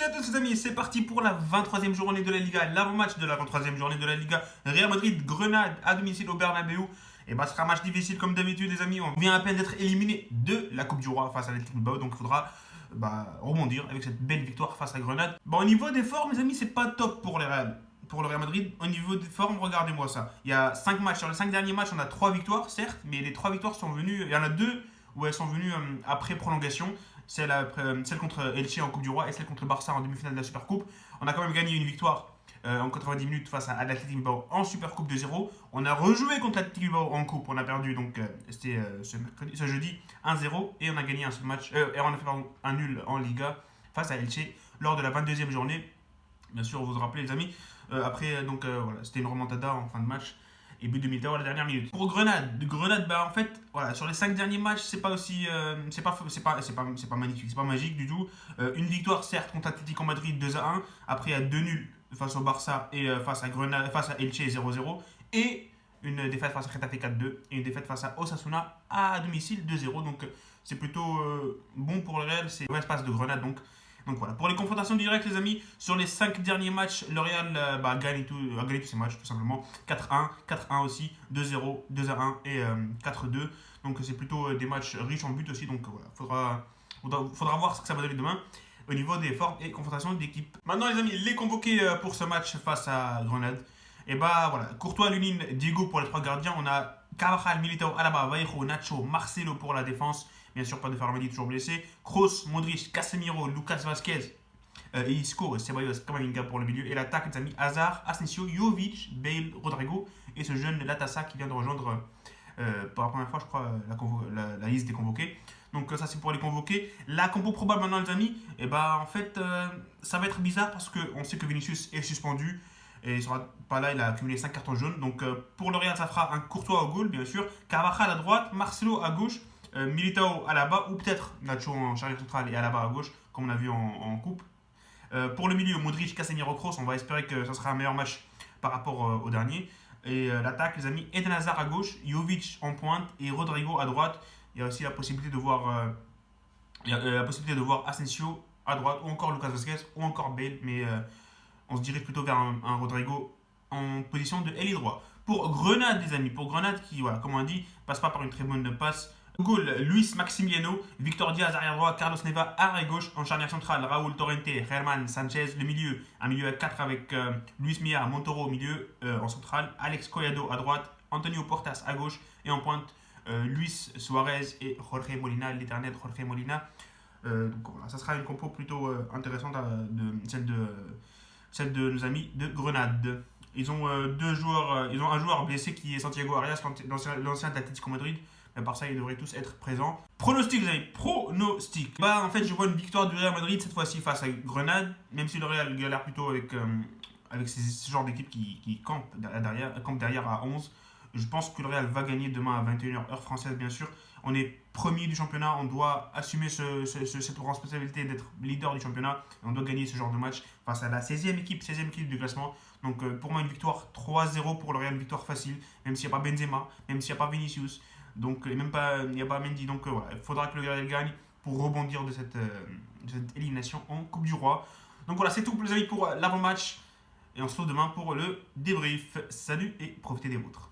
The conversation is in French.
et à tous les amis, c'est parti pour la 23e journée de la Liga, l'avant-match de la 23e journée de la Liga. Real Madrid, Grenade à domicile au Bernabeu. Et bah, ce sera un match difficile comme d'habitude les amis. On vient à peine d'être éliminé de la Coupe du Roi face à l'Athletic Bilbao, donc il faudra rebondir avec cette belle victoire face à Grenade. Bon, au niveau des formes les amis, c'est pas top pour les Real. Pour le Real Madrid, au niveau des formes, regardez-moi ça. Il y a 5 matchs, sur les 5 derniers matchs, on a 3 victoires, certes, mais les 3 victoires sont venues, il y en a 2 où elles sont venues après prolongation. Celle contre Elche en Coupe du Roi et celle contre le Barça en demi-finale de la Supercoupe. On a quand même gagné une victoire en 90 minutes face à l'Athletic Bilbao en Supercoupe 2-0. On a rejoué contre l'Athletic Bilbao en Coupe. On a perdu donc c'était ce jeudi 1-0 et on a gagné un seul match et on a fait un nul en Liga face à Elche lors de la 22e journée. Bien sûr, vous vous rappelez les amis. Voilà, c'était une remontada en fin de match. Et but de Militao à la dernière minute. Pour Grenade, bah en fait, voilà, sur les 5 derniers matchs, c'est pas aussi, c'est pas magnifique, c'est pas magique du tout. Une victoire certes contre Atlético Madrid 2-1, après il y a 2 nuls face au Barça et face à Elche 0-0 et une défaite face à Getafe 4-2 et une défaite face à Osasuna à domicile 2-0. Donc c'est plutôt bon pour le Real, c'est un espace de Grenade donc voilà, pour les confrontations directes les amis, sur les 5 derniers matchs, le Real a gagné tous ses matchs tout simplement. 4-1, 4-1 aussi, 2-0, 2-1 et 4-2. Donc c'est plutôt des matchs riches en buts aussi, donc voilà, faudra voir ce que ça va donner demain au niveau des formes et confrontations d'équipe. Maintenant les amis, les convoqués pour ce match face à Grenade. Et bah voilà, Courtois, Lunin, Diego pour les 3 gardiens, on a Carvajal, Militao, Alaba, Vallejo, Nacho, Marcelo pour la défense. Bien sûr, pas de Fermadi, toujours blessé. Kroos, Modric, Casemiro, Lucas Vazquez, Isco, Ceballos, Camavinga pour le milieu. Et l'attaque, les amis, Hazard, Asensio, Jovic, Bale, Rodrigo. Et ce jeune Latassa qui vient de rejoindre pour la première fois, je crois, la liste des convoqués. Donc ça, c'est pour les convoqués. La compo probable maintenant, les amis, et bah en fait, ça va être bizarre parce qu'on sait que Vinicius est suspendu. Et il sera pas là, il a accumulé 5 cartons jaunes. Donc pour le Real, ça fera un Courtois au goal, bien sûr. Carvajal à droite, Marcelo à gauche. Militao à la bas ou peut-être Nacho en charnière centrale et à la bas à gauche comme on a vu en coupe. Pour le milieu, Modric, Casemiro, Kroos, on va espérer que ça sera un meilleur match par rapport au dernier. Et l'attaque, les amis, Eden Hazard à gauche, Jovic en pointe et Rodrigo à droite. Il y a aussi la possibilité de voir, Asensio à droite ou encore Lucas Vazquez ou encore Bale, mais on se dirige plutôt vers un Rodrigo en position de ailier droit. Pour Grenade, les amis, qui, voilà, comme on dit, passe pas par une très bonne passe. Goal, Luis Maximiano, Victor Diaz arrière droit, Carlos Neva arrière gauche, en charnière centrale, Raúl Torrente, Germán Sanchez, le milieu, un milieu à 4 avec Luis Milla, Montoro au milieu, en centrale, Alex Collado à droite, Antonio Portas à gauche, et en pointe, Luis Suarez et Jorge Molina, l'éternel Jorge Molina. Donc voilà, ça sera une compo plutôt intéressante celle de nos amis de Grenade. Ils ont ils ont un joueur blessé qui est Santiago Arias, l'ancien d'Atlético Madrid. Mais par ça, ils devraient tous être présents. Pronostic, les amis, pronostic. Bah, en fait, je vois une victoire du Real Madrid cette fois-ci face à Grenade. Même si le Real galère plutôt avec ce genre d'équipe qui campe derrière à 11. Je pense que le Real va gagner demain à 21h, heure française, bien sûr. On est premier du championnat, on doit assumer cette responsabilité d'être leader du championnat. Et on doit gagner ce genre de match face à la 16e équipe du classement. Donc, pour moi, une victoire 3-0 pour le Real, une victoire facile. Même s'il n'y a pas Benzema, même s'il n'y a pas Vinicius. Donc, il n'y a pas Mendy. Donc, voilà, il faudra que le Real gagne pour rebondir de cette élimination en Coupe du Roi. Donc, voilà, c'est tout, les amis, pour l'avant-match. Et on se retrouve demain pour le débrief. Salut et profitez des vôtres.